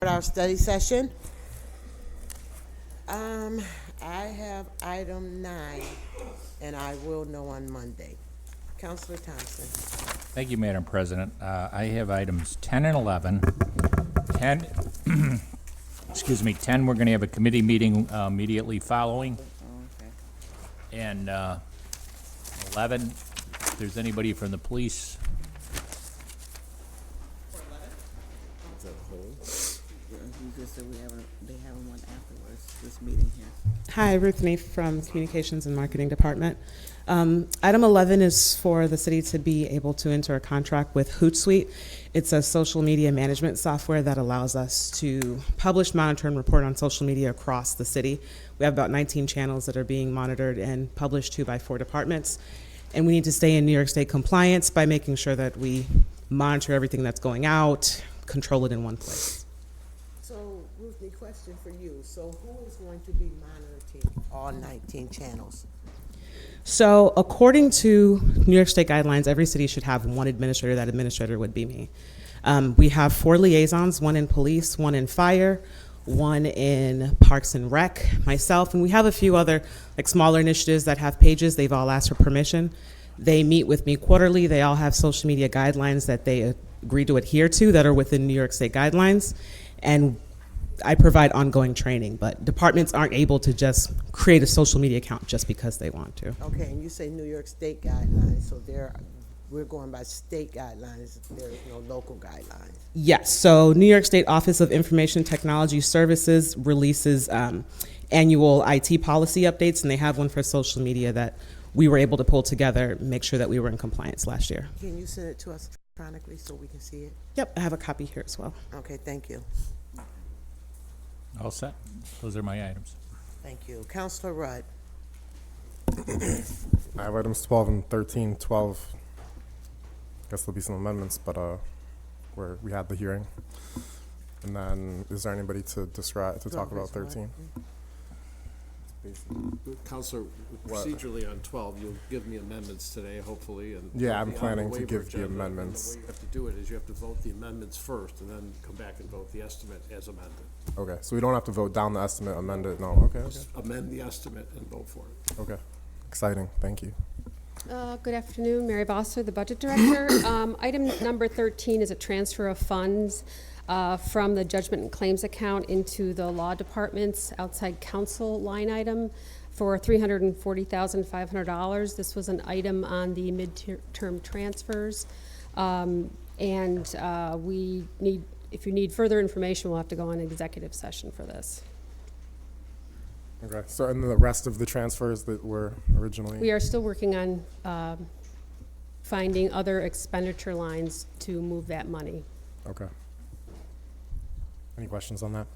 Our study session. I have item 9, and I will know on Monday. Councilor Thompson. Thank you, Madam President. I have items 10 and 11. 10, excuse me, 10, we're going to have a committee meeting immediately following. And 11, if there's anybody from the police. They have one afterwards, this meeting here. Hi, Ruth Neef from Communications and Marketing Department. Item 11 is for the city to be able to enter a contract with Hootsuite. It's a social media management software that allows us to publish, monitor, and report on social media across the city. We have about 19 channels that are being monitored and published to by 4 departments. And we need to stay in New York State compliance by making sure that we monitor everything that's going out, control it in one place. So, Ruthie, question for you. So, who is going to be monitoring all 19 channels? So according to New York State guidelines, every city should have one administrator. That administrator would be me. We have 4 liaisons, 1 in police, 1 in fire, 1 in Parks and Rec, myself, and we have a few other smaller initiatives that have pages. They've all asked for permission. They meet with me quarterly. They all have social media guidelines that they agree to adhere to that are within New York State guidelines. And I provide ongoing training, but departments aren't able to just create a social media account just because they want to. Okay, and you say New York State guidelines, so we're going by state guidelines. There is no local guidelines. Yes, so New York State Office of Information Technology Services releases annual IT policy updates, and they have one for social media that we were able to pull together, make sure that we were in compliance last year. Can you send it to us electronically so we can see it? Yep, I have a copy here as well. Okay, thank you. All set. Those are my items. Thank you. Councilor Rudd. I have items 12 and 13. 12, I guess there'll be some amendments, but where we had the hearing. And then, is there anybody to talk about 13? Counselor, procedurally on 12, you'll give me amendments today, hopefully, and. Yeah, I'm on the planning to waiver give the agenda, and amendments. The way you have to do it is you have to vote the amendments first, and then come back and vote the estimate as amended. Okay, so we don't have to vote down the estimate, amend it? No, okay. Amend the estimate and vote for it. Okay, exciting, thank you. Good afternoon, Mary Vosser, the Budget Director. Item number 13 is a transfer of funds from the Judgment and Claims account into the Law Department's outside counsel line item for $340,500. This was an item on the midterm transfers. If you need further information, we'll have to go on executive session for this. Okay, so and the rest of the transfers that were originally? We are still working on finding other expenditure lines to move that money. Okay. Any questions on that?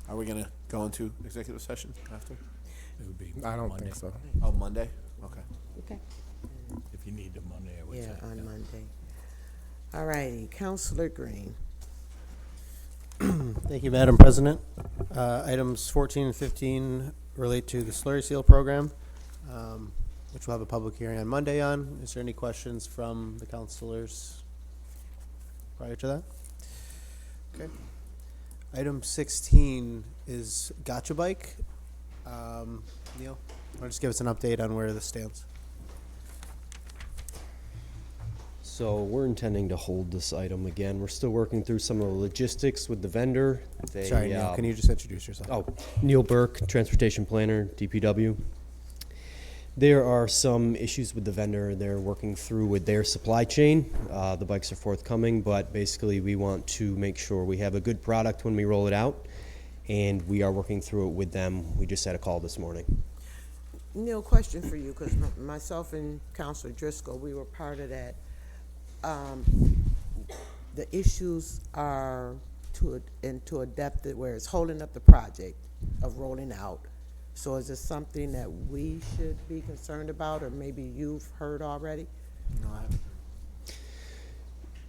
Are we gonna go into executive session after? It would be I don't Monday. think so. Oh, Monday? Okay. Okay. If you need a Monday, I would say. Yeah, on Monday. All righty, Councilor Green. Thank you, Madam President. Items 14 and 15 relate to the slurry seal program, which we'll have a public hearing on Monday on. Is there any questions from the councilors prior to that? Okay. Item 16 is Gotcha Bike. Neil, why don't you just give us an update on where this stands? So we're intending to hold this item again. We're still working through some of the logistics with the vendor. Sorry, Neil, can you just introduce yourself? Oh, Neil Burke, Transportation Planner, DPW. There are some issues with the vendor they're working through with their supply chain. The bikes are forthcoming, but basically we want to make sure we have a good product when we roll it out, and we are working through it with them. We just had a call this morning. Neil, question for you, because myself and Councilor Driscoll, we were part of that. The issues are to a depth that where it's holding up the project of rolling out. So is this something that we should be concerned about, or maybe you've heard already? No, I haven't.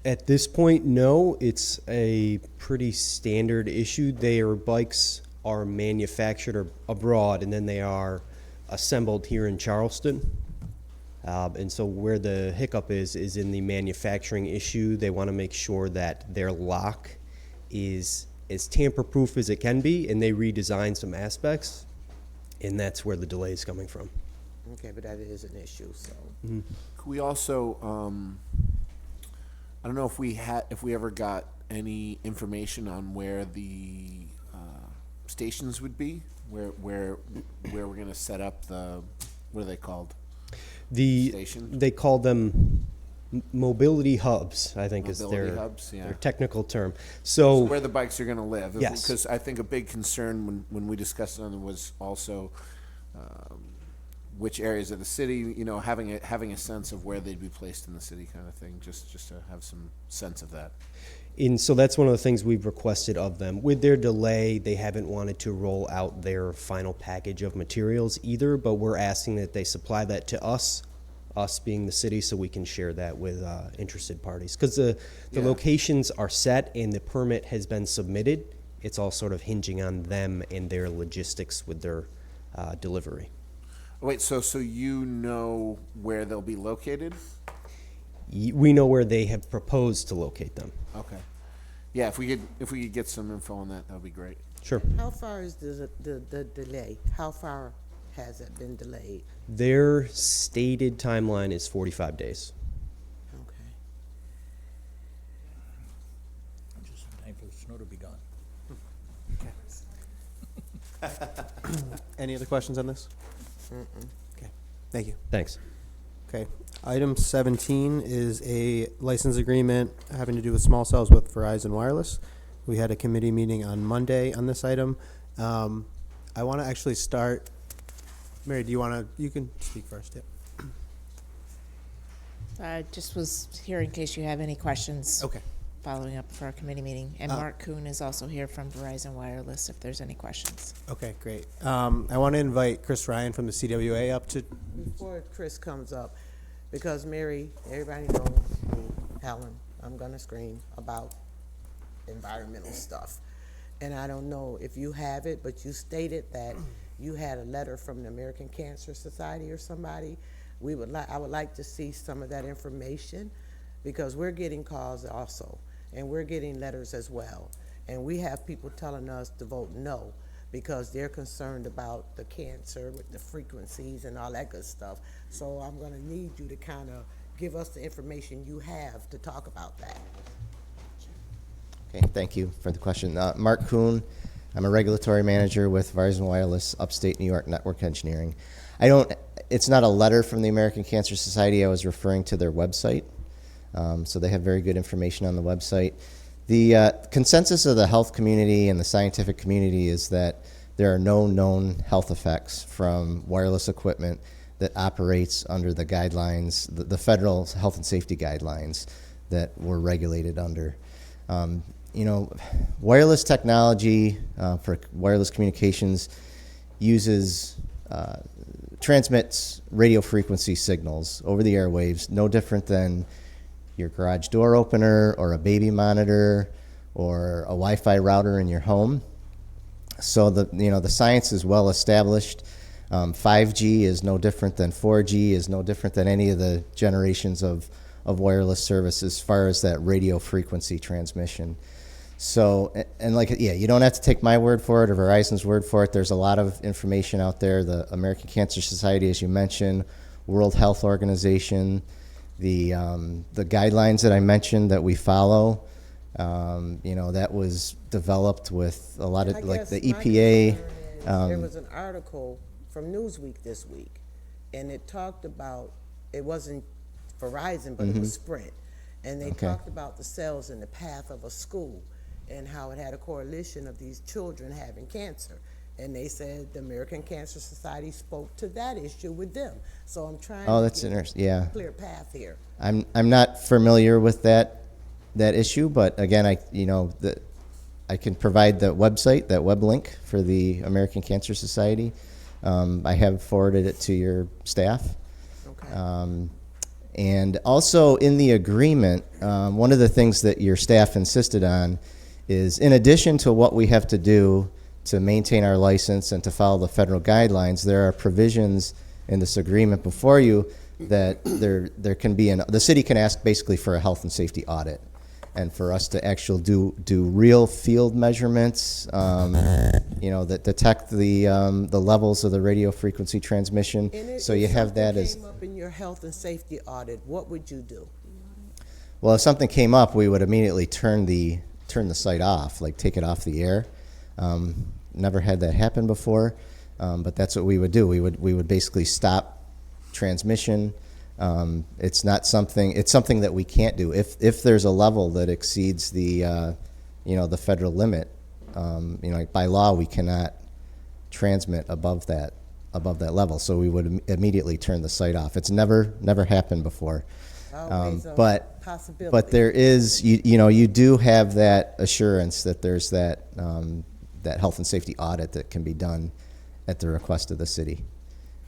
At this point, no. It's a pretty standard issue. Their bikes are manufactured abroad, and then they are assembled here in Charleston. And so where the hiccup is in the manufacturing issue. They want to make sure that their lock is as tamper-proof as it can be, and they redesigned some aspects, and that's where the delay is coming from. Okay, but that is an issue, so. Could we also, I don't know if we ever got any information on where the stations would be, where we're gonna set up what are they called? Station? They call them mobility hubs, I think is Mobility their, hubs, yeah. their technical term. So, Where the bikes are gonna live. Yes. Because I think a big concern when we discussed it was also which areas of the city, having a sense of where they'd be placed in the city kind of thing, just to have some sense of that. and so that's one of the things we've requested of them. With their delay, they haven't wanted to roll out their final package of materials either, but we're asking that they supply that to us being the city, so we can share that with interested parties. Because the Yeah. locations are set and the permit has been submitted. It's all sort of hinging on them and their logistics with their delivery. Wait, so you know where they'll be located? We know where they have proposed to locate them. Okay. Yeah, if we could get some info on that, that would be great. Sure. How far is the delay? How far has it been delayed? Their stated timeline is 45 days. Okay. Just in time for the snow to be gone. Any other questions on this? Okay, thank you. Thanks. Okay, item 17 is a license agreement having to do with small cells with Verizon Wireless. We had a committee meeting on Monday on this item. I want to actually start, Mary, you can speak first, yep. I just was here in case you have any questions. Okay. Following up for our committee meeting. And Mark Kuhn is also here from Verizon Wireless if there's any questions. Okay, great. I want to invite Chris Ryan from the CWA up to, Before Chris comes up, because Mary, everybody knows me, Helen, I'm gonna scream about environmental stuff. And I don't know if you have it, but you stated that you had a letter from the American Cancer Society or somebody. I would like to see some of that information, because we're getting calls also, and we're getting letters as well. And we have people telling us to vote no, because they're concerned about the cancer with the frequencies and all that good stuff. So I'm gonna need you to kind of give us the information you have to talk about that. Okay, thank you for the question. Mark Kuhn, I'm a regulatory manager with Verizon Wireless Upstate New York Network Engineering. It's not a letter from the American Cancer Society. I was referring to their website. So they have very good information on the website. The consensus of the health community and the scientific community is that there are no known health effects from wireless equipment that operates under the guidelines, the federal health and safety guidelines that we're regulated under. Wireless technology for wireless communications transmits radio frequency signals over the airwaves, no different than your garage door opener or a baby monitor or a Wi-Fi router in your home. So the science is well established. 5G is no different than 4G, is no different than any of the generations of wireless service as far as that radio frequency transmission. So, you don't have to take my word for it or Verizon's word for it. There's a lot of information out there. The American Cancer Society, as you mentioned, World Health Organization, the guidelines that I mentioned that we follow, that was developed with a lot of, like the EPA. There was an article from Newsweek this week, and it talked about, it wasn't Verizon, but it was Sprint. And they talked about the cells in the path of a school and how it had a correlation of these children having cancer. And they said the American Cancer Society spoke to that issue with them. So I'm trying to get a clear path here. I'm not familiar with that issue, but again, I can provide the website, that web link for the American Cancer Society. I have forwarded it to your staff. Okay. And also in the agreement, one of the things that your staff insisted on is, in addition to what we have to do to maintain our license and to follow the federal guidelines, there are provisions in this agreement before you that there can be the city can ask basically for a health and safety audit. and for us to actually do real field measurements, that detect the levels of the radio frequency transmission. So you have that as. Came up in your health and safety audit, what would you do? Well, if something came up, we would immediately turn the site off, like take it off the air. Never had that happen before, but that's what we would do. We would basically stop transmission. It's something that we can't do. If there's a level that exceeds the federal limit, like by law we cannot transmit above that level. So we would immediately turn the site off. It's never happened before. Always a But possibility. there is, you do have that assurance that there's that health and safety audit that can be done at the request of the city.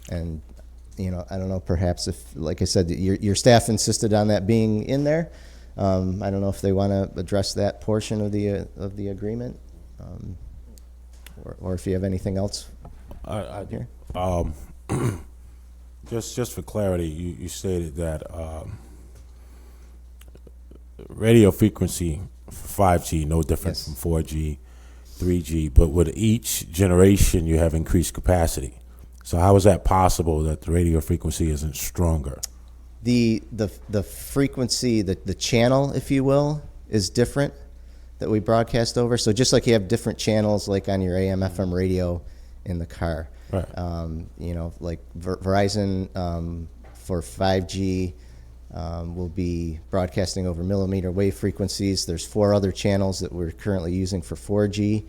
And, I don't know, perhaps if, like I said, your staff insisted on that being in there. I don't know if they want to address that portion of the agreement, or if you have anything else here. Just for clarity, you stated that radio frequency for 5G no different Yes. from 4G, 3G, but with each generation you have increased capacity. So how is that possible that the radio frequency isn't stronger? The frequency, the channel, if you will, is different that we broadcast over. So just like you have different channels, like on your AM, FM radio in the car. Right. Like Verizon for 5G will be broadcasting over millimeter wave frequencies. There's 4 other channels that we're currently using for 4G.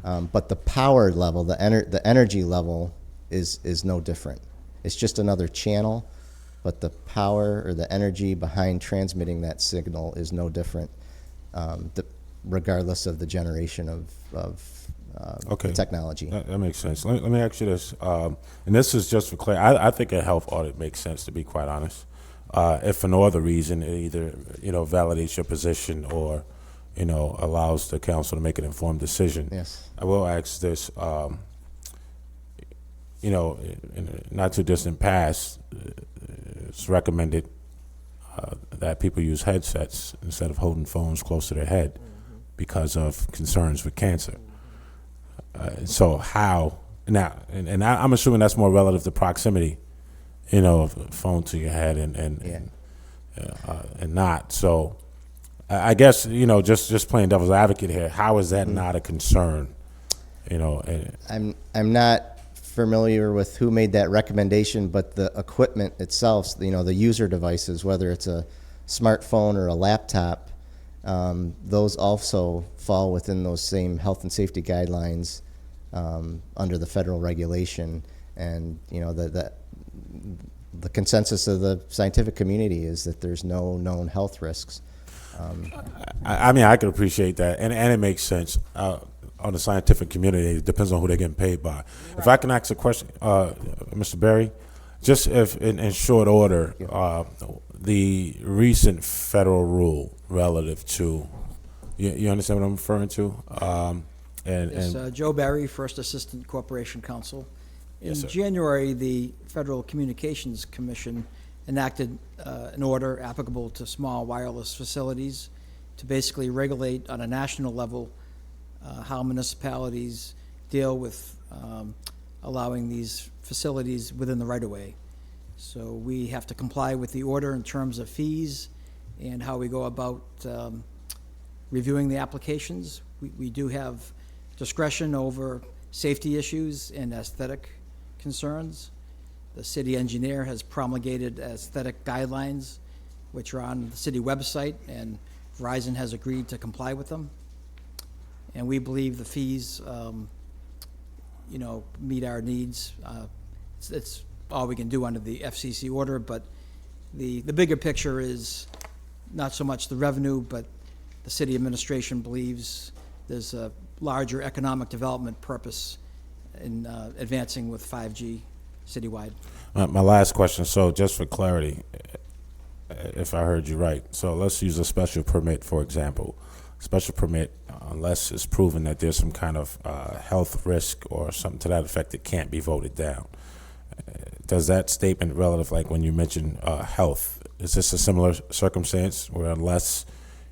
But the power level, the energy level is no different. It's just another channel, but the power or the energy behind transmitting that signal is no different, regardless of the generation of Okay. the technology. That makes sense. Let me ask you this, and this is just for clarity. I think a health audit makes sense, to be quite honest. If for no other reason, it either validates your position or allows the council to make an informed decision. Yes. I will ask this. In a not too distant past, it's recommended that people use headsets instead of holding phones close to their head because of concerns with cancer. So how now? And I'm assuming that's more relative to proximity, of a phone to your head and not. So I guess just playing devil's advocate here. How is that not a concern? I'm not familiar with who made that recommendation, but the equipment itself, the user devices, whether it's a smartphone or a laptop, those also fall within those same health and safety guidelines under the federal regulation. And the consensus of the scientific community is that there's no known health risks. I mean, I could appreciate that, and it makes sense. On the scientific community, it depends on who they're getting paid by. Right. If I can ask a question, Mr. Berry, just if in short order, the recent federal rule relative to, you understand what I'm referring to? Joe Barry, First Assistant Corporation Counsel. In Yes, sir. January, the Federal Communications Commission enacted an order applicable to small wireless facilities to basically regulate on a national level how municipalities deal with allowing these facilities within the right-of-way. So we have to comply with the order in terms of fees and how we go about reviewing the applications. We do have discretion over safety issues and aesthetic concerns. The city engineer has promulgated aesthetic guidelines, which are on the city website, and Verizon has agreed to comply with them. And we believe the fees, meet our needs. It's all we can do under the FCC order, but the bigger picture is not so much the revenue, but the city administration believes there's a larger economic development purpose in advancing with 5G citywide. My last question, so just for clarity, if I heard you right, so let's use a special permit, for example. Special permit, unless it's proven that there's some kind of health risk or something to that effect, it can't be voted down. Does that statement relative, like when you mentioned health, is this a similar circumstance where unless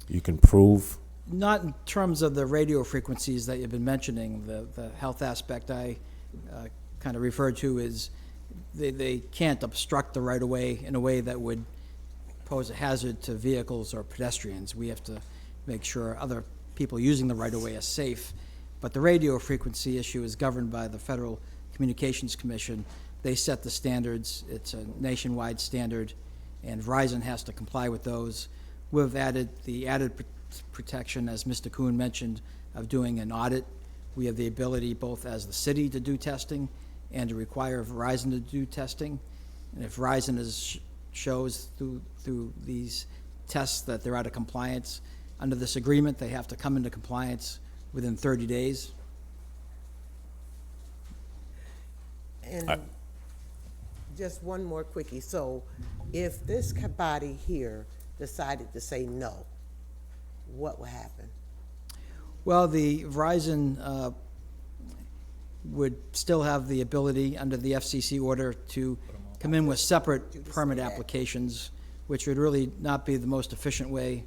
you can prove? Not in terms of the radio frequencies that you've been mentioning. The health aspect I kind of referred to is they can't obstruct the right-of-way in a way that would pose a hazard to vehicles or pedestrians. We have to make sure other people using the right-of-way are safe. But the radio frequency issue is governed by the Federal Communications Commission. They set the standards. It's a nationwide standard, and Verizon has to comply with those. We've added the added protection, as Mr. Kuhn mentioned, of doing an audit. We have the ability both as the city to do testing and to require Verizon to do testing. And if Verizon shows through these tests that they're out of compliance, under this agreement, they have to come into compliance within 30 days. And just one more quickie. So if this body here decided to say no, what would happen? Well, the Verizon would still have the ability under the FCC order to come in with separate permit applications, which would really not be the most efficient way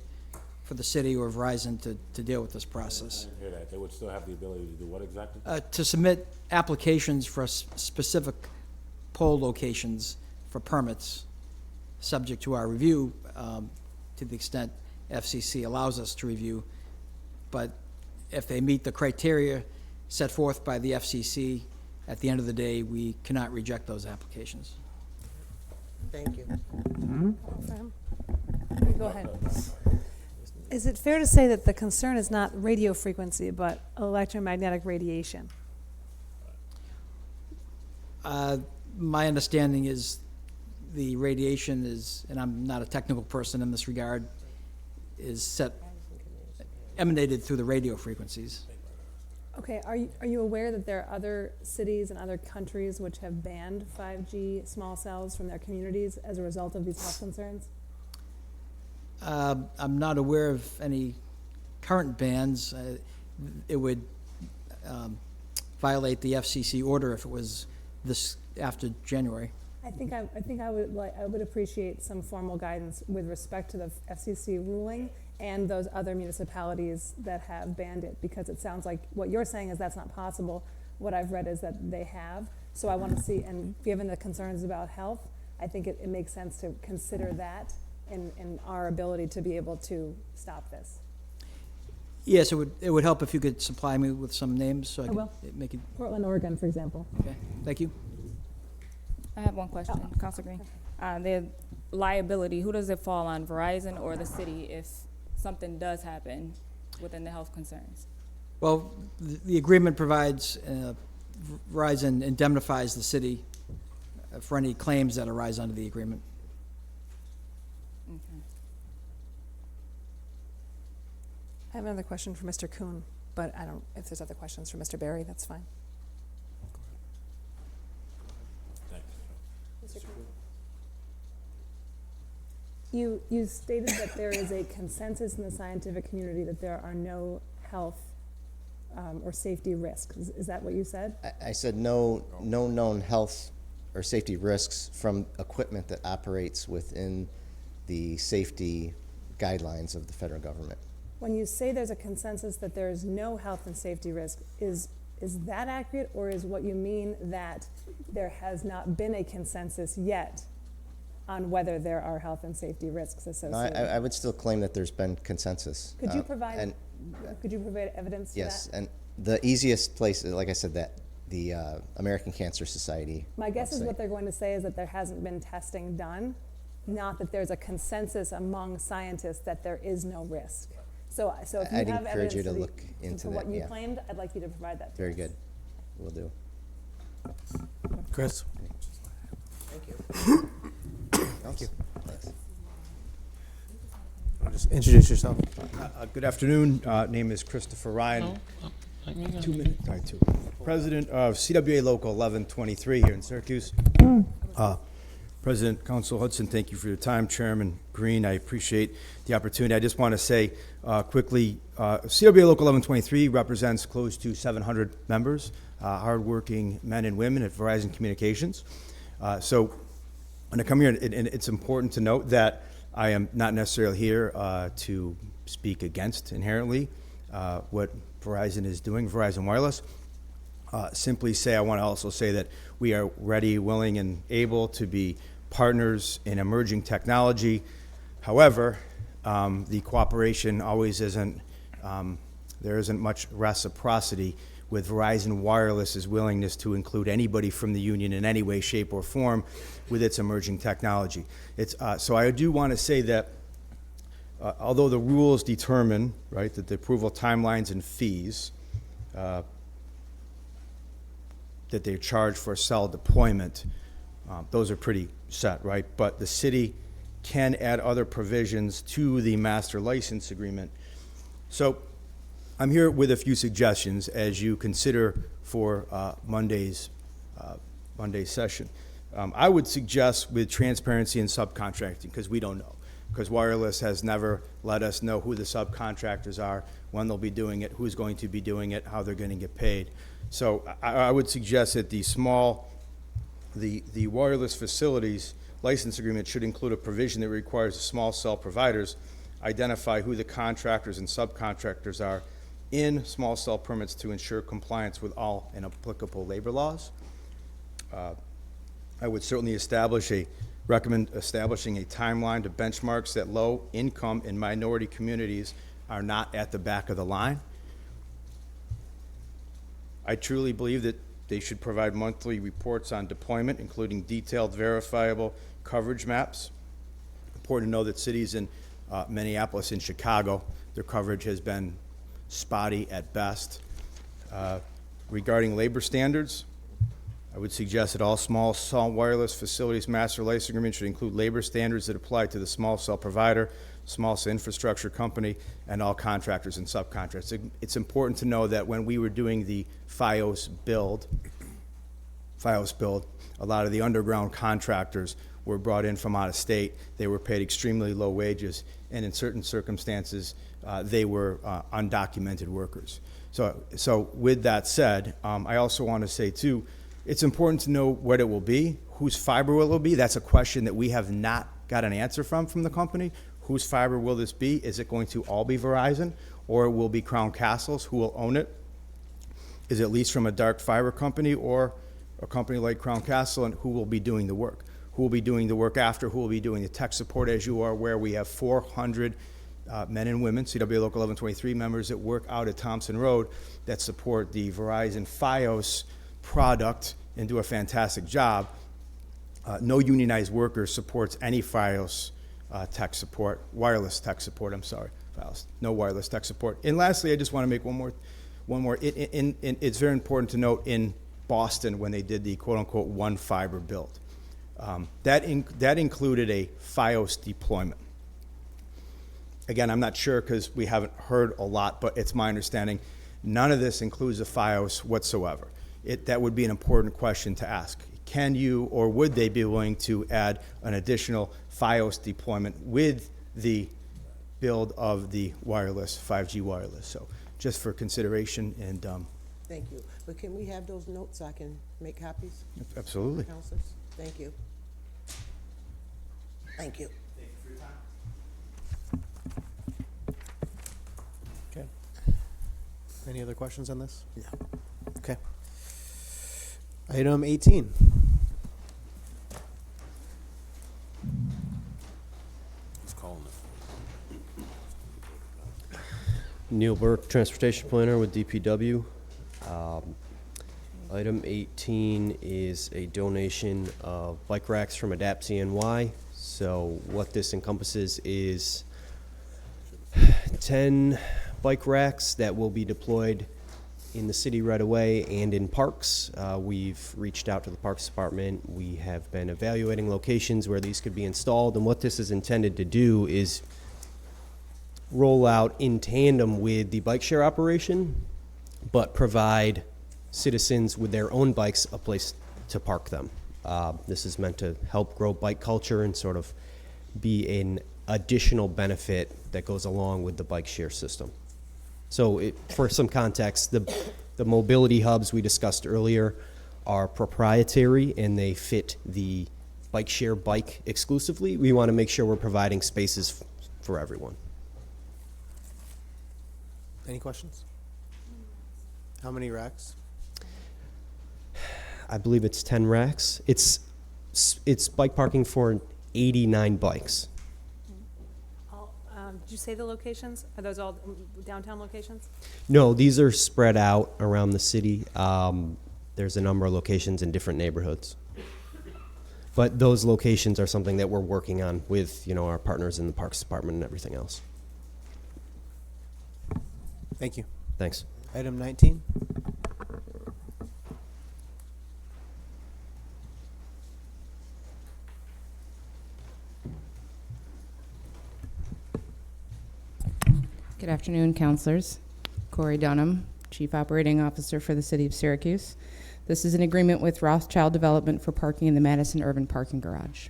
for the city or Verizon to deal with this process. I didn't hear that. They would still have the ability to do what exactly? To submit applications for specific pole locations for permits, subject to our review, to the extent FCC allows us to review. But if they meet the criteria set forth by the FCC, at the end of the day, we cannot reject those applications. Thank you. Go ahead. Is it fair to say that the concern is not radio frequency, but electromagnetic radiation? My understanding is the radiation is, and I'm not a technical person in this regard, is emanated through the radio frequencies. Okay, are you aware that there are other cities and other countries which have banned 5G small cells from their communities as a result of these health concerns? I'm not aware of any current bans. It would violate the FCC order if it was this after January. I think I would appreciate some formal guidance with respect to the FCC ruling and those other municipalities that have banned it, because it sounds like what you're saying is that's not possible. What I've read is that they have. So I want to see, and given the concerns about health, I think it makes sense to consider that in our ability to be able to stop this. Yes, it would help if you could supply me with some names so I will. can make it. Portland, Oregon, for example. Okay, thank you. I have one question, Council Green. The liability, who does it fall on, Verizon or the city, if something does happen within the health concerns? Well, the agreement provides, Verizon indemnifies the city for any claims that arise under the agreement. Okay. I have another question for Mr. Kuhn, but I don't, if there's other questions for Mr. Berry, that's fine. Mr. Kuhn. You stated that there is a consensus in the scientific community that there are no health or safety risks. Is that what you said? I said no known health or safety risks from equipment that operates within the safety guidelines of the federal government. When you say there's a consensus that there is no health and safety risk, is that accurate, or is what you mean that there has not been a consensus yet on whether there are health and safety risks associated? No, I would still claim that there's been consensus. Could you provide evidence to yes, that? and the easiest place, like I said, that the American Cancer Society. My guess is website. what they're going to say is that there hasn't been testing done, not that there's a consensus among scientists that there is no risk. So if you I'd have encourage evidence you to look into for what that, you yeah. claimed, I'd like you to provide that to Very us. good. Will do. Chris? Thank you. Thank you. Just introduce yourself. Good afternoon. Name is Christopher Ryan. 2 minutes. All right, two. President of CWA Local 1123 here in Syracuse. President Council Hudson, thank you for your time. Chairman Green, I appreciate the opportunity. I just want to say quickly, CWA Local 1123 represents close to 700 members, hardworking men and women at Verizon Communications. So when I come here, and it's important to note that I am not necessarily here to speak against inherently what Verizon is doing, Verizon Wireless. Simply say, I want to also say that we are ready, willing, and able to be partners in emerging technology. However, the cooperation always isn't, there isn't much reciprocity with Verizon Wireless's willingness to include anybody from the union in any way, shape, or form with its emerging technology. So I do want to say that although the rules determine, right, that the approval timelines and fees that they charge for cell deployment, those are pretty set, right? But the city can add other provisions to the master license agreement. So I'm here with a few suggestions as you consider for Monday's session. I would suggest with transparency and subcontracting, because we don't know, because wireless has never let us know who the subcontractors are, when they'll be doing it, who's going to be doing it, how they're going to get paid. So I would suggest that the wireless facilities license agreement should include a provision that requires the small cell providers identify who the contractors and subcontractors are in small cell permits to ensure compliance with all applicable labor laws. I would certainly recommend establishing a timeline to benchmarks that low income and minority communities are not at the back of the line. I truly believe that they should provide monthly reports on deployment, including detailed, verifiable coverage maps. Important to know that cities in Minneapolis and Chicago, their coverage has been spotty at best. Regarding labor standards, I would suggest that all small cell wireless facilities master license agreement should include labor standards that apply to the small cell provider, small cell infrastructure company, and all contractors and subcontractors. It's important to know that when we were doing the FiOS build, a lot of the underground contractors were brought in from out of state. They were paid extremely low wages, and in certain circumstances, they were undocumented workers. So with that said, I also want to say too, it's important to know what it will be, whose fiber will it be. That's a question that we have not got an answer from the company. Whose fiber will this be? Is it going to all be Verizon, or will it be Crown Castle's? Who will own it? Is it leased from a dark fiber company or a company like Crown Castle, and who will be doing the work? Who will be doing the work after? Who will be doing the tech support? As you are aware, we have 400 men and women, CW Local 1123 members that work out at Thompson Road that support the Verizon FiOS product and do a fantastic job. No unionized worker supports any FiOS tech support, wireless tech support, I'm sorry, FiOS, no wireless tech support. And lastly, I just want to make one more. It's very important to note in Boston when they did the quote-unquote one fiber build. That included a FiOS deployment. Again, I'm not sure because we haven't heard a lot, but it's my understanding none of this includes a FiOS whatsoever. That would be an important question to ask. Can you or would they be willing to add an additional FiOS deployment with the build of the wireless, 5G wireless? So just for consideration and Thank you. But can we have those notes so I can make copies? absolutely. Councilors, thank you. Thank you. Thank you for your time. Okay. Any other questions on this? No. Okay. Item 18. He's calling it. Neil Burke, Transportation Planner with DPW. Item 18 is a donation of bike racks from Adapt CNY. So what this encompasses is 10 bike racks that will be deployed in the city right away and in parks. We've reached out to the Parks Department. We have been evaluating locations where these could be installed, and what this is intended to do is roll out in tandem with the bike share operation, but provide citizens with their own bikes a place to park them. This is meant to help grow bike culture and sort of be an additional benefit that goes along with the bike share system. So for some context, the mobility hubs we discussed earlier are proprietary and they fit the bike share bike exclusively. We want to make sure we're providing spaces for everyone. Any questions? How many racks? I believe it's 10 racks. It's bike parking for 89 bikes. Did you say the locations? Are those all downtown locations? No, these are spread out around the city. There's a number of locations in different neighborhoods. But those locations are something that we're working on with, our partners in the Parks Department and everything else. Thank you. Thanks. Item 19. Good afternoon, councilors. Corey Dunham, Chief Operating Officer for the City of Syracuse. This is an agreement with Rothschild Development for parking in the Madison Urban Parking Garage.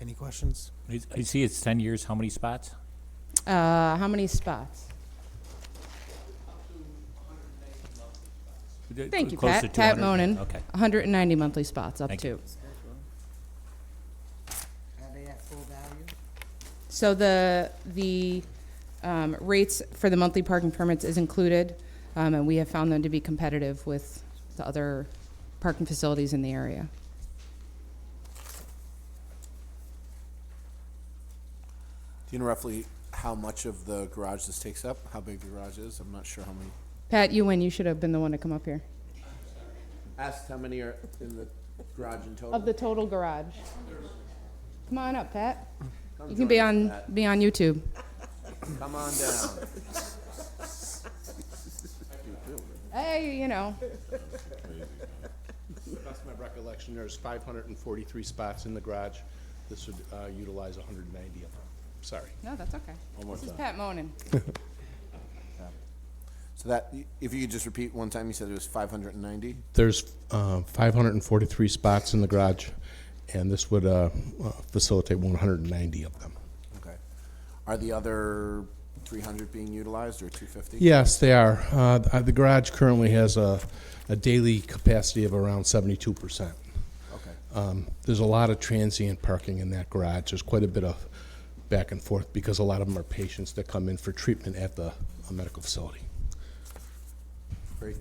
Any questions? I see it's 10 years. How many spots? How many spots? Thank you, Close to Pat. Pat 200? Monin. Okay. 190 monthly spots, up Thank to. you. Are they at full value? So the rates for the monthly parking permits is included, and we have found them to be competitive with the other parking facilities in the area. Do you know roughly how much of the garage this takes up? How big the garage is? I'm not sure how many. Pat, you win. You should have been the one to come up here. Asked how many are in the garage in total? Of the total garage. Come on up, Pat. Come You can join us, Pat. be on YouTube. Come on down. Hey, That's my recollection. There's 543 spots in the garage. This would utilize 190 of them. Sorry. No, that's okay. One more This is time. Pat Monin. So that, if you could just repeat one time, you said it was 590? There's 543 spots in the garage, and this would facilitate 190 of them. Okay. Are the other 300 being utilized, or 250? Yes, they are. The garage currently has a daily capacity of around 72%. Okay. There's a lot of transient parking in that garage. There's quite a bit of back and forth because a lot of them are patients that come in for treatment at the medical facility. Great.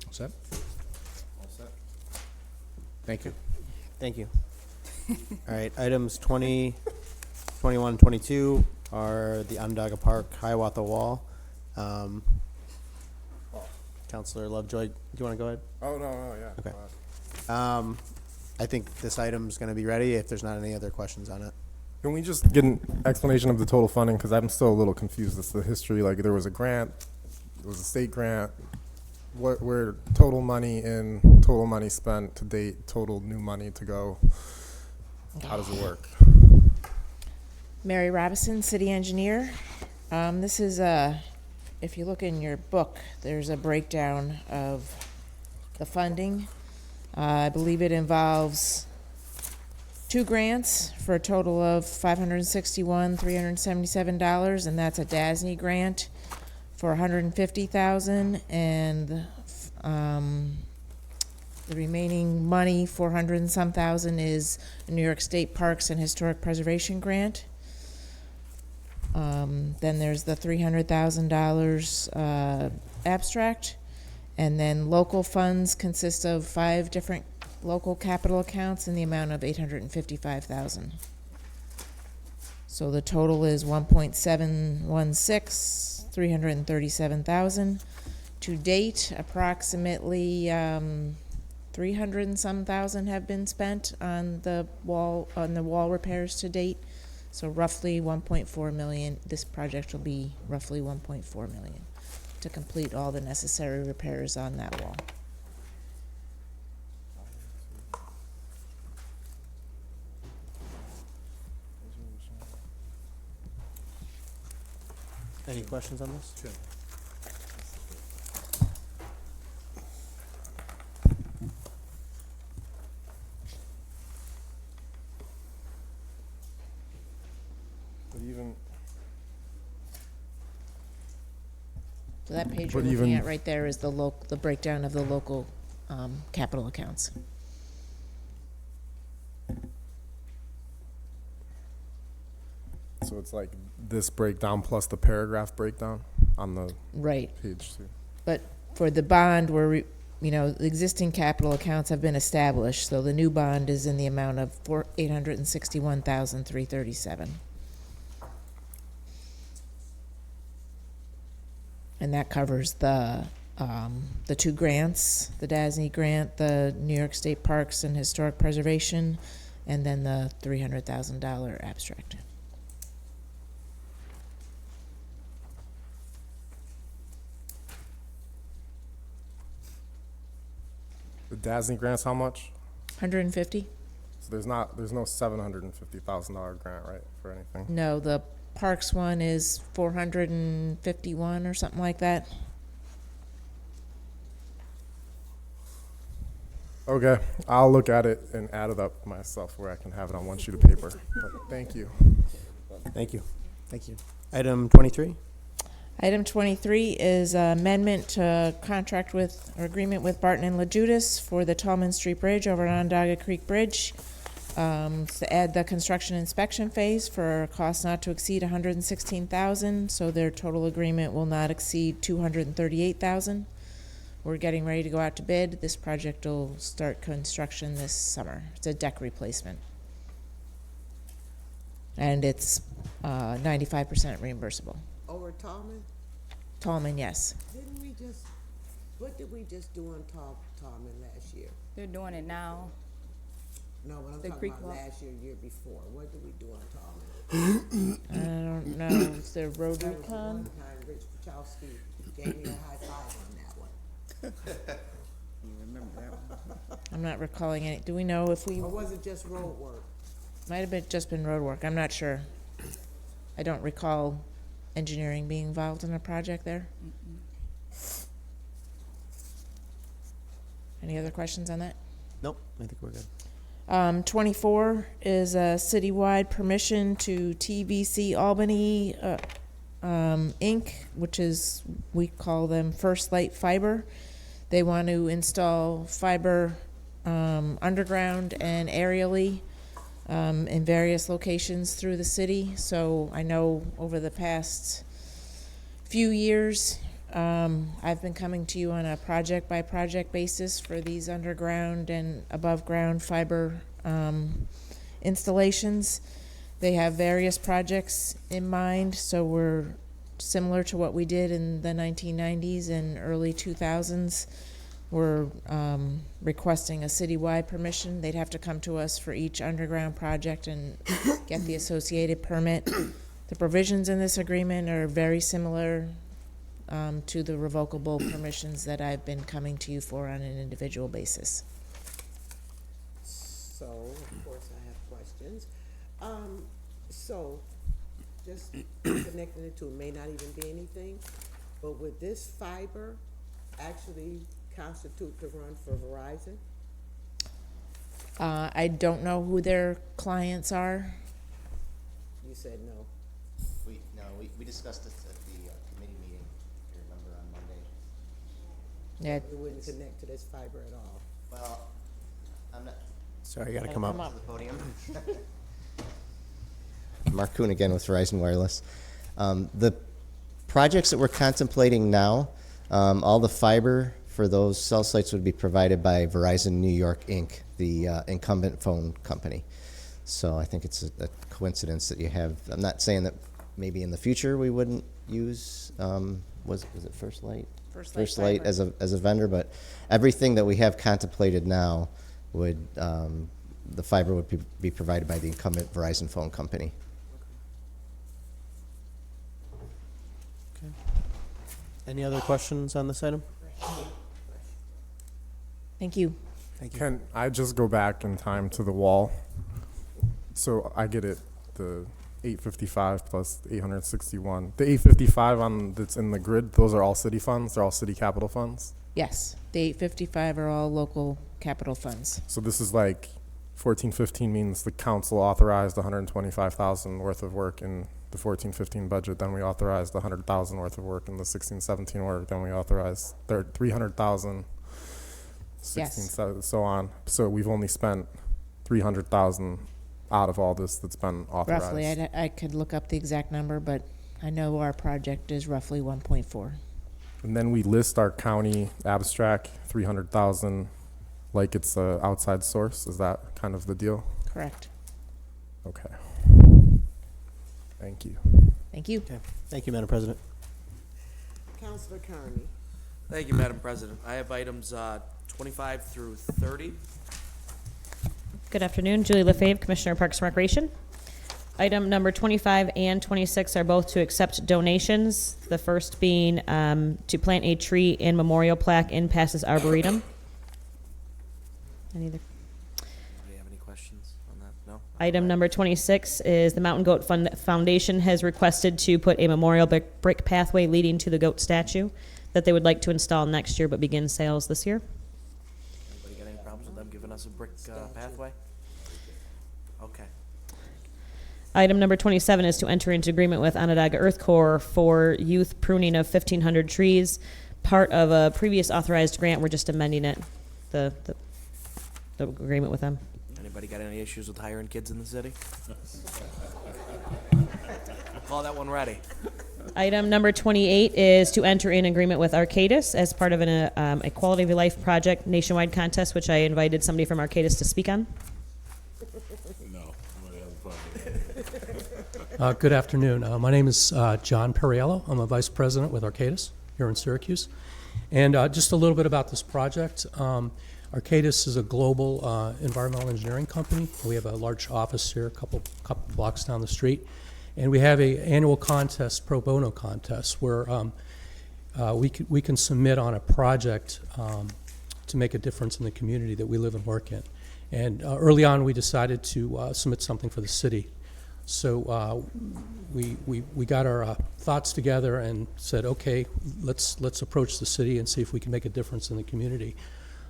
All set? All set. Thank you. Thank you. All right, items 20, 21, 22 are the Onondaga Park Hiawatha Wall. Councilor Lovejoy, do you want to go ahead? Oh, no, yeah. Okay. I think this item's going to be ready if there's not any other questions on it. Can we just get an explanation of the total funding? Because I'm still a little confused as to the history. Like, there was a grant, there was a state grant. Where total money in, total money spent to date, total new money to go. How does it work? Mary Robison, city engineer. This is if you look in your book, there's a breakdown of the funding. I believe it involves 2 grants for a total of $561,377, and that's a DASNY grant for $150,000, and the remaining money, $400 and some thousand, is a New York State Parks and Historic Preservation grant. Then there's the $300,000 abstract, and then local funds consist of 5 different local capital accounts in the amount of $855,000. So the total is 1.716, 337,000. To date, approximately 300 and some thousand have been spent on the wall repairs to date. So roughly 1.4 million. This project will be roughly 1.4 million to complete all the necessary repairs on that wall. Any questions on this? Sure. But even, So that page you're But looking even- at right there is the breakdown of the local capital accounts. So it's like this breakdown plus the paragraph breakdown on the Right. page too. But for the bond, the existing capital accounts have been established, so the new bond is in the amount of $861,337. And that covers the two grants, the DASNY grant, the New York State Parks and Historic Preservation, and then the $300,000 abstract. The DASNY grant's how much? 150? So there's no $750,000 grant, right, for anything? No, the Parks one is 451 or something like that. Okay, I'll look at it and add it up myself where I can have it on one sheet of paper. But thank you. Thank you. Thank you. Item 23. Item 23 is amendment to contract with, or agreement with Barton and LaJudas for the Tallman Street Bridge over Onondaga Creek Bridge, to add the construction inspection phase for a cost not to exceed $116,000, so their total agreement will not exceed $238,000. We're getting ready to go out to bid. This project will start construction this summer. It's a deck replacement. And it's 95% reimbursable. Over Tallman? Tallman, yes. What did we just do on Tallman last year? They're doing it now. No, but I'm The talking creek about walk. last year, year before. What did we do on Tallman? I don't know. Is there road That was the recon? one time Rich Pachowski gave me a high five on that one. You remember that one? I'm not recalling any. Do we know if we, Or was it just road work? might have been just been road work. I'm not sure. I don't recall engineering being involved in a project there. Any other questions on that? Nope, I think we're good. 24 is a citywide permission to TVC Albany, Inc., which is, we call them First Light Fiber. They want to install fiber underground and aerially in various locations through the city. So I know over the past few years, I've been coming to you on a project-by-project basis for these underground and above-ground fiber installations. They have various projects in mind, so we're similar to what we did in the 1990s and early 2000s. We're requesting a citywide permission. They'd have to come to us for each underground project and get the associated permit. The provisions in this agreement are very similar to the revocable permissions that I've been coming to you for on an individual basis. So, of course, I have questions. So, just connecting the two, may not even be anything, but would this fiber actually constitute to run for Verizon? I don't know who their clients are. You said no. We discussed this at the committee meeting, if you remember, on Monday. Yeah. It wouldn't connect to this fiber at all. Well, I'm not. Sorry, you gotta come up. To the podium. Mark Kuhn again with Verizon Wireless. The projects that we're contemplating now, all the fiber for those cell sites would be provided by Verizon New York Inc., the incumbent phone company. So I think it's a coincidence that you have. I'm not saying that maybe in the future we wouldn't use was it First Light? First Light as a vendor, but everything that we have contemplated now would the fiber would be provided by the incumbent Verizon phone company. Okay. Any other questions on this item? Thank you. Thank you. Can I just go back in time to the wall? So I get it, the 855 plus 861. The 855 on that's in the grid, those are all city funds. They're all city capital funds. Yes, the 855 are all local capital funds. So this is like 1415 means the council authorized 125,000 worth of work in the 1415 budget. Then we authorized 100,000 worth of work in the 1617 work. Then we authorized 300,000. 16, Yes. so on. So we've only spent 300,000 out of all this that's been authorized? Roughly, I could look up the exact number, but I know our project is roughly 1.4. And then we list our county abstract, 300,000, like it's a outside source. Is that kind of the deal? Correct. Okay. Thank you. Thank you. Okay. Thank you, Madam President. Councilor Carney. Thank you, Madam President. I have items 25 through 30. Good afternoon, Julie LaFave, Commissioner of Parks and Recreation. Item number 25 and 26 are both to accept donations. The first being to plant a tree and memorial plaque in Passes Arboretum. Do you have any questions on that? No? Item number 26 is the Mountain Goat Foundation has requested to put a memorial brick pathway leading to the goat statue that they would like to install next year but begin sales this year. Anybody got any problems with them giving us a brick pathway? Okay. Item number 27 is to enter into agreement with Onondaga Earth Corps for youth pruning of 1,500 trees. Part of a previous authorized grant, we're just amending it, the agreement with them. Anybody got any issues with hiring kids in the city? Call that one ready. Item number 28 is to enter in agreement with Arcadis as part of a Quality of Life Project nationwide contest, which I invited somebody from Arcadis to speak on. Good afternoon. My name is John Perriello. I'm a vice president with Arcadis here in Syracuse. And just a little bit about this project. Arcadis is a global environmental engineering company. We have a large office here, a couple blocks down the street. And we have an annual contest, pro bono contest, where we can submit on a project to make a difference in the community that we live and work in. And early on, we decided to submit something for the city. So we got our thoughts together and said, okay, let's approach the city and see if we can make a difference in the community.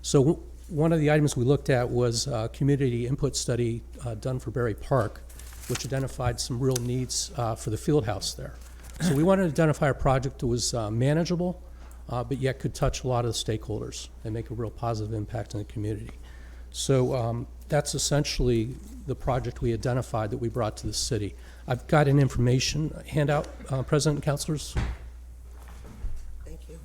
So one of the items we looked at was a community input study done for Berry Park, which identified some real needs for the field house there. So we wanted to identify a project that was manageable, but yet could touch a lot of the stakeholders and make a real positive impact in the community. So that's essentially the project we identified that we brought to the city. I've got an information handout, President and Councilors. Thank you.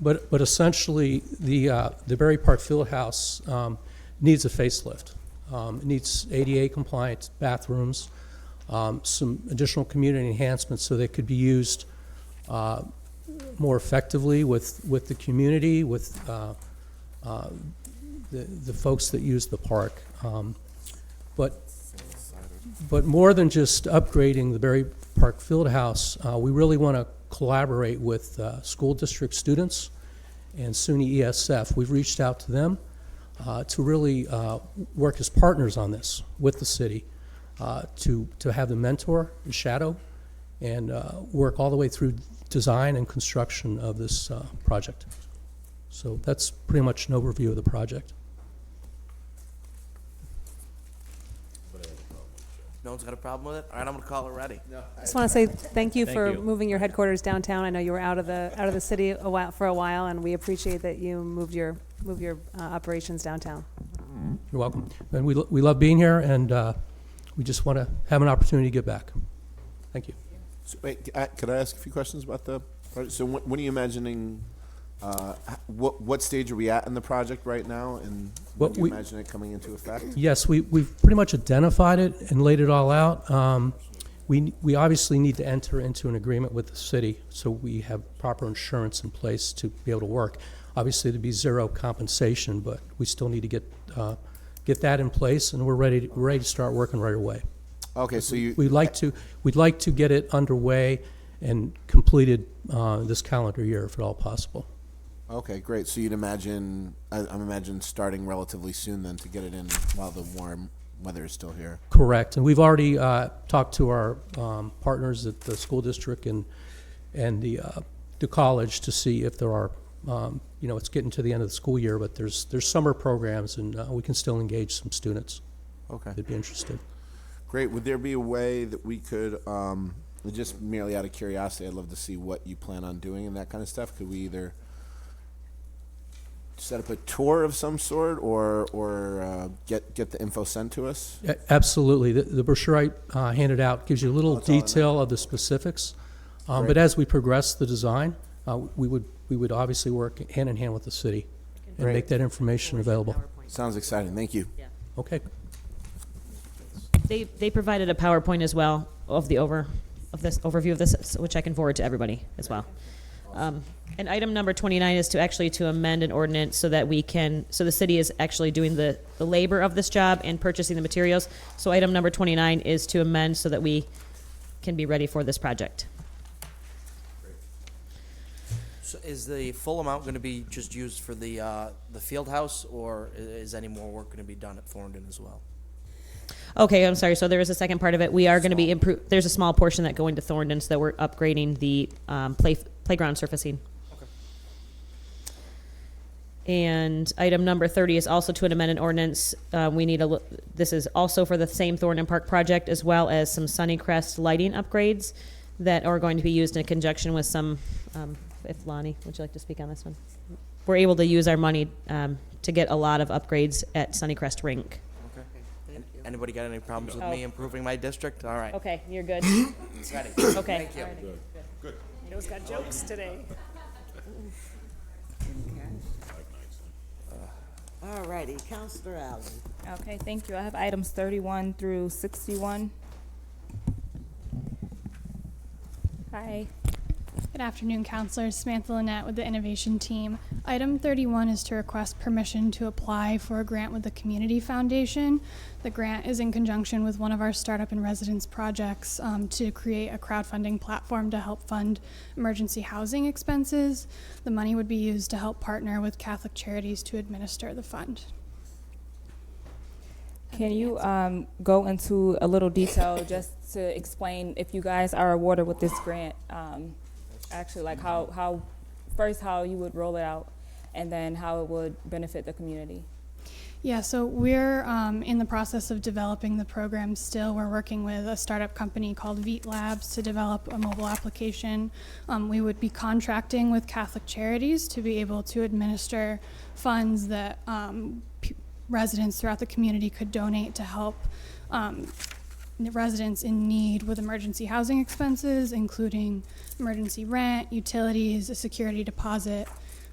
But essentially, the Berry Park Fieldhouse needs a facelift. It needs ADA compliant bathrooms, some additional community enhancements so they could be used more effectively with the community, with the folks that use the park. But more than just upgrading the Berry Park Fieldhouse, we really want to collaborate with school district students and SUNY ESF. We've reached out to them to really work as partners on this with the city, to have them mentor and shadow and work all the way through design and construction of this project. So that's pretty much an overview of the project. No one's got a problem with it? All right, I'm going to call it ready. I just want to say thank you for moving your headquarters downtown. I know you were out of the city for a while, and we appreciate that you moved your operations downtown. You're welcome. And we love being here, and we just want to have an opportunity to give back. Thank you. So, wait, could I ask a few questions about the project? So when are you imagining, what stage are we at in the project right now, and when do you imagine it coming into effect? Yes, we've pretty much identified it and laid it all out. We obviously need to enter into an agreement with the city so we have proper insurance in place to be able to work. Obviously, there'd be zero compensation, but we still need to get that in place, and we're ready to start working right away. Okay, so we'd like to get it underway and completed this calendar year, if at all possible. Okay, great. So you'd imagine, I'm imagining starting relatively soon then to get it in while the warm weather is still here. Correct, and we've already talked to our partners at the school district and the college to see if there are, it's getting to the end of the school year, but there's summer programs, and we can still engage some students. Okay. That'd be interested. Great. Would there be a way that we could, just merely out of curiosity, I'd love to see what you plan on doing and that kind of stuff. Could we either set up a tour of some sort, or get the info sent to us? Absolutely. The brochure I handed out gives you a little it's all in detail of the specifics. Great. But as we progress the design, we would obviously work hand in hand with the city and Great. make that information available. Sounds exciting. Thank you. Okay. They provided a PowerPoint as well of the overview of this, which I can forward to everybody as well. And item number 29 is to amend an ordinance so that so the city is actually doing the labor of this job and purchasing the materials. So item number 29 is to amend so that we can be ready for this project. So is the full amount going to be just used for the field house, or is any more work going to be done at Thorndon as well? Okay, I'm sorry. So there is a second part of it. We are going to be there's a small portion that going to Thorndon, so that we're upgrading the playground surfacing. Okay. And item number 30 is also to amend an ordinance. This is also for the same Thorndon Park project, as well as some Sunnycrest lighting upgrades that are going to be used in conjunction with some. If Lonnie, would you like to speak on this one? We're able to use our money to get a lot of upgrades at Sunnycrest Rink. Anybody got any problems with me improving my district? All right. Okay, you're good. Ready. Okay. Thank you. Good. Joe's got jokes today. All righty, Counselor Allen. Okay, thank you. I have items 31 through 61. Hi. Good afternoon, Counselors. Samantha Lynette with the Innovation Team. Item 31 is to request permission to apply for a grant with the Community Foundation. The grant is in conjunction with one of our Startup and Residence projects to create a crowdfunding platform to help fund emergency housing expenses. The money would be used to help partner with Catholic Charities to administer the fund. Can you go into a little detail just to explain if you guys are awarded with this grant, actually like how you would roll it out and then how it would benefit the community? Yeah, so we're in the process of developing the program still. We're working with a startup company called Veet Labs to develop a mobile application. We would be contracting with Catholic Charities to be able to administer funds that residents throughout the community could donate to help residents in need with emergency housing expenses, including emergency rent, utilities, a security deposit,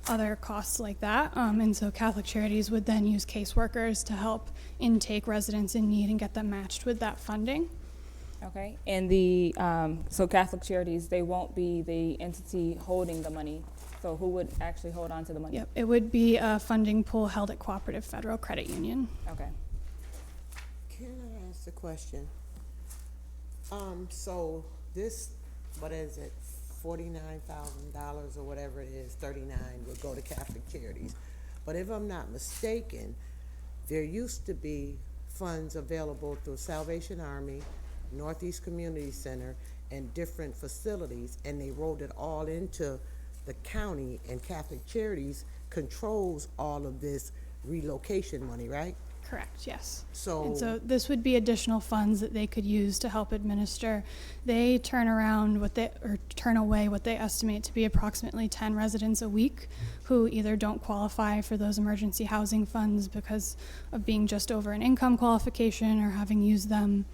other costs like that. And so Catholic Charities would then use caseworkers to help intake residents in need and get them matched with that funding. Okay, and so Catholic Charities, they won't be the entity holding the money. So who would actually hold on to the money? Yep, it would be a funding pool held at Cooperative Federal Credit Union. Okay. Can I ask a question? So this, what is it, $49,000 or whatever it is, 39 would go to Catholic Charities. But if I'm not mistaken, there used to be funds available through Salvation Army, Northeast Community Center, and different facilities, and they rolled it all into the county, and Catholic Charities controls all of this relocation money, right? Correct, yes. So this would be additional funds that they could use to help administer. They turn away what they estimate to be approximately 10 residents a week who either don't qualify for those emergency housing funds because of being just over an income qualification or having used them,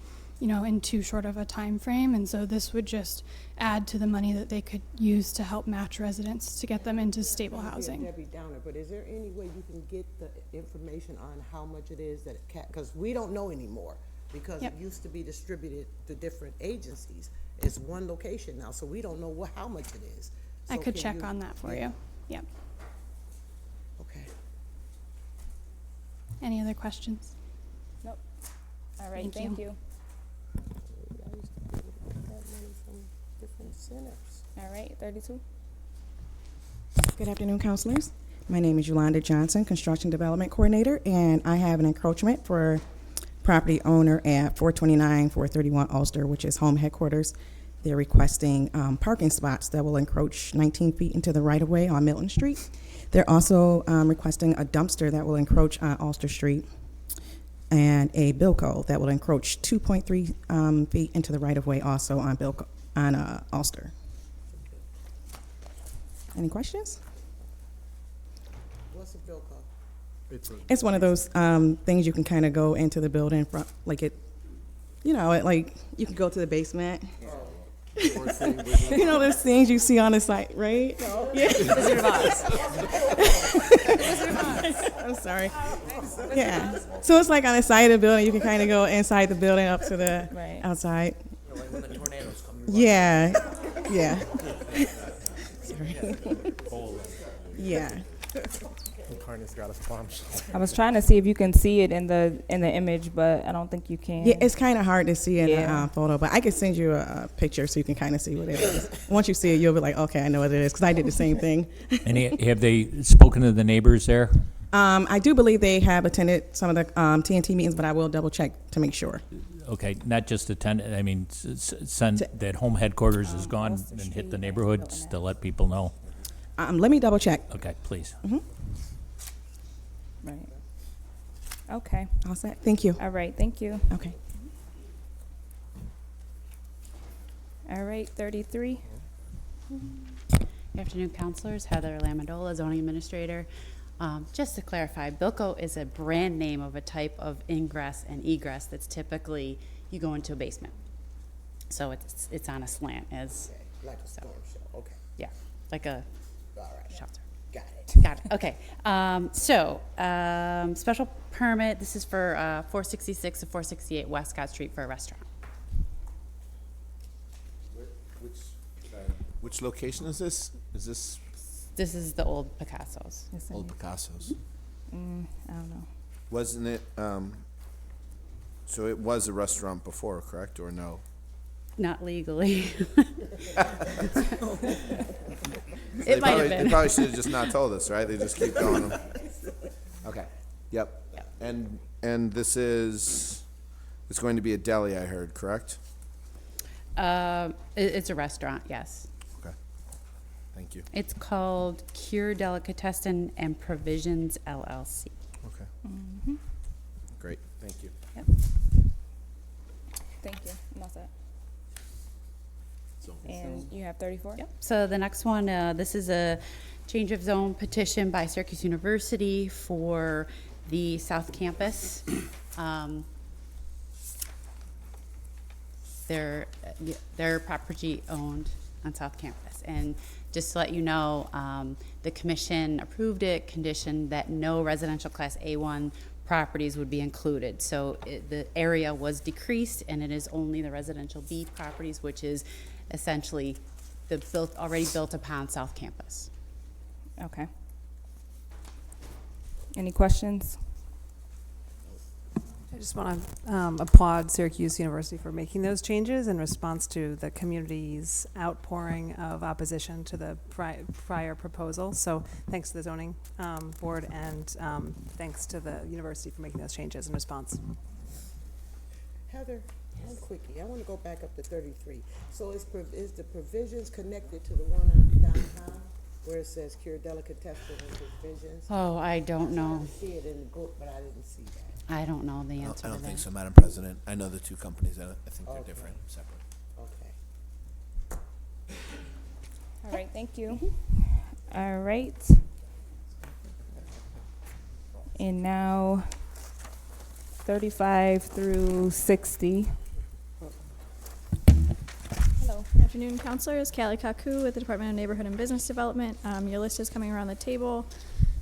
in too short of a time frame. And so this would just add to the money that they could use to help match residents to get them into stable housing. Debbie Downer, but is there any way you can get the information on how much it is that because we don't know anymore, because it used to be distributed to different agencies. It's one location now, so we don't know how much it is. I So could can check on that for you. Yep. Okay. Any other questions? Nope. All right, thank you. All right, 32. Good afternoon, counselors. My name is Yolanda Johnson, Construction Development Coordinator, and I have an encroachment for property owner at 429, 431 Ulster, which is home headquarters. They're requesting parking spots that will encroach 19 feet into the right-of-way on Milton Street. They're also requesting a dumpster that will encroach on Ulster Street and a Bilco that will encroach 2.3 feet into the right-of-way also on Bilco, on Ulster. Any questions? What's the bill called? It's one of those things you can kind of go into the building from, like it, you know, like you can go to the basement. You know those things you see on the site, right? No. Yeah. Visitor box. I'm sorry. Yeah. So it's like on the side of the building, you can kind of go inside the building up to the Right. outside. Like when the tornadoes come. Yeah. Yeah. Sorry. Yeah. Carney's got a bomb shelter. I was trying to see if you can see it in the image, but I don't think you can. Yeah, it's kind of hard to see in Yeah. the photo, but I could send you a picture so you can kind of see what it is. Once you see it, you'll be like, okay, I know what it is, because I did the same thing. And have they spoken to the neighbors there? I do believe they have attended some of the TNT meetings, but I will double check to make sure. Okay, not just attend, I mean, send that home headquarters is gone and hit the neighborhoods to let people know. Let me double check. Okay, please. Right. Okay. All set. Thank you. All right. Thank you. Okay. All right. 33. Good afternoon, councilors. Heather Lamandola, zoning administrator. Just to clarify, Bilko is a brand name of a type of ingress and egress that's typically you go into a basement. So it's on a slant as Like a storm show, okay. yeah, like a All right. shelter. Got it. Got it. Okay. Special permit. This is for 466 to 468 West Scott Street for a restaurant. Which location is this? Is this This is the old Picasso's. Old Picasso's? I don't know. Wasn't it, so it was a restaurant before, correct, or no? Not legally. They It might have probably- been. They probably should have just not told us, right? They just keep going. Okay, yep. And this is, it's going to be a deli, I heard, correct? It's a restaurant, yes. Okay, thank you. It's called Cure Delicatessen and Provisions LLC. Okay, great, thank you. Yep. Thank you. I'm all set. And you have 34? Yep. So the next one, this is a change of zone petition by Syracuse University for the South Campus. Their property owned on South Campus. And just to let you know, the commission approved it, conditioned that no residential class A1 properties would be included. So the area was decreased, and it is only the residential B properties, which is essentially the already built upon South Campus. Okay. Any questions? I just want to applaud Syracuse University for making those changes in response to the community's outpouring of opposition to the prior proposal. So thanks to the zoning board and thanks to the university for making those changes in response. Heather, one quickie, I want to go back up to 33. So is the provisions connected to the one on downtown where it says Cure Delicatessen and Provisions? Oh, I don't I know. see it in the book, but I didn't see that. I don't know the I answer don't to think that. so, Madam President. I know the two companies, I think they're Okay. different, separate. Okay. All right, thank you. All right. And now 35 through 60. Hello. Afternoon, counselors. Callie Kaku with the Department of Neighborhood and Business Development. Your list is coming around the table.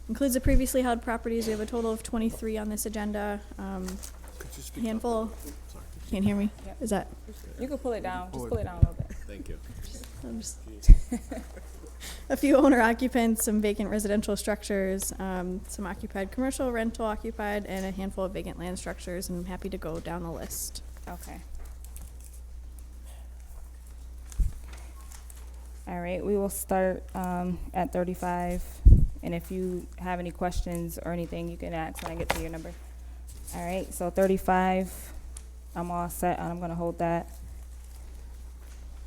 Includes the previously held properties. We have a total of 23 on this agenda. Handful. Can't hear me? Yep. Is that? You can pull it down. Just pull it down a little bit. Thank you. A few owner occupants, some vacant residential structures, some occupied commercial, rental occupied, and a handful of vacant land structures. And I'm happy to go down the list. Okay. All right, we will start at 35. And if you have any questions or anything, you can ask when I get to your number. All right, so 35, I'm all set, and I'm going to hold that.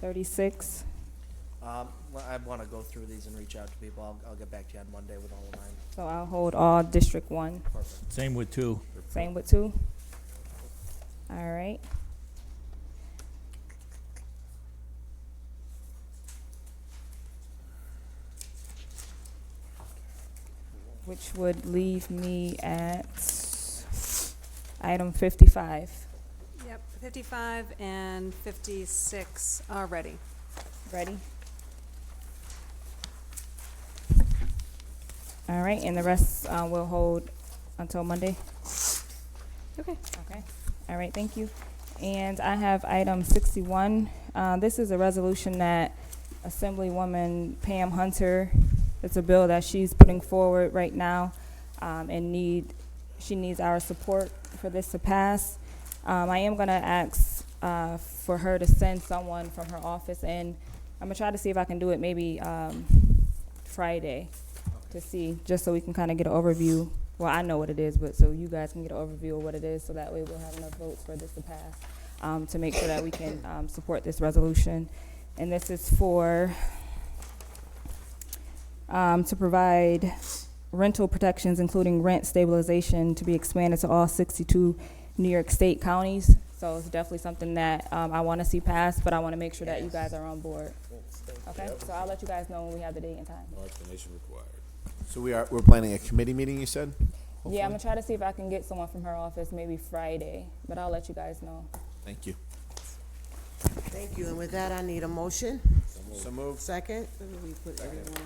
36. Well, I want to go through these and reach out to people. I'll get back to you on Monday with all of mine. So I'll hold all District 1. Perfect. Same with 2. Same with 2. All right. which would leave me at item 55. Yep, 55 and 56 are ready. Ready? All right, and the rest we'll hold until Monday? Okay. Okay. All right, thank you. And I have item 61. This is a resolution that Assemblywoman Pam Hunter, it's a bill that she's putting forward right now, and she needs our support for this to pass. I am gonna ask for her to send someone from her office, and I'm gonna try to see if I can do it maybe Friday to see, just so we can kind of get an overview. Well, I know what it is, but so you guys can get an overview of what it is, so that way we'll have enough votes for this to pass, to make sure that we can support this resolution. And this is for to provide rental protections, including rent stabilization, to be expanded to all 62 New York State counties. So it's definitely something that I want to see passed, but I want to make sure that you guys are on board. Okay, so I'll let you guys know when we have the date and time. No explanation required. So we're planning a committee meeting, you said? Yeah, I'm gonna try to see if I can get someone from her office maybe Friday, but I'll let you guys know. Thank you. Thank you, and with that, I need a motion. So moved. Second? We put everyone.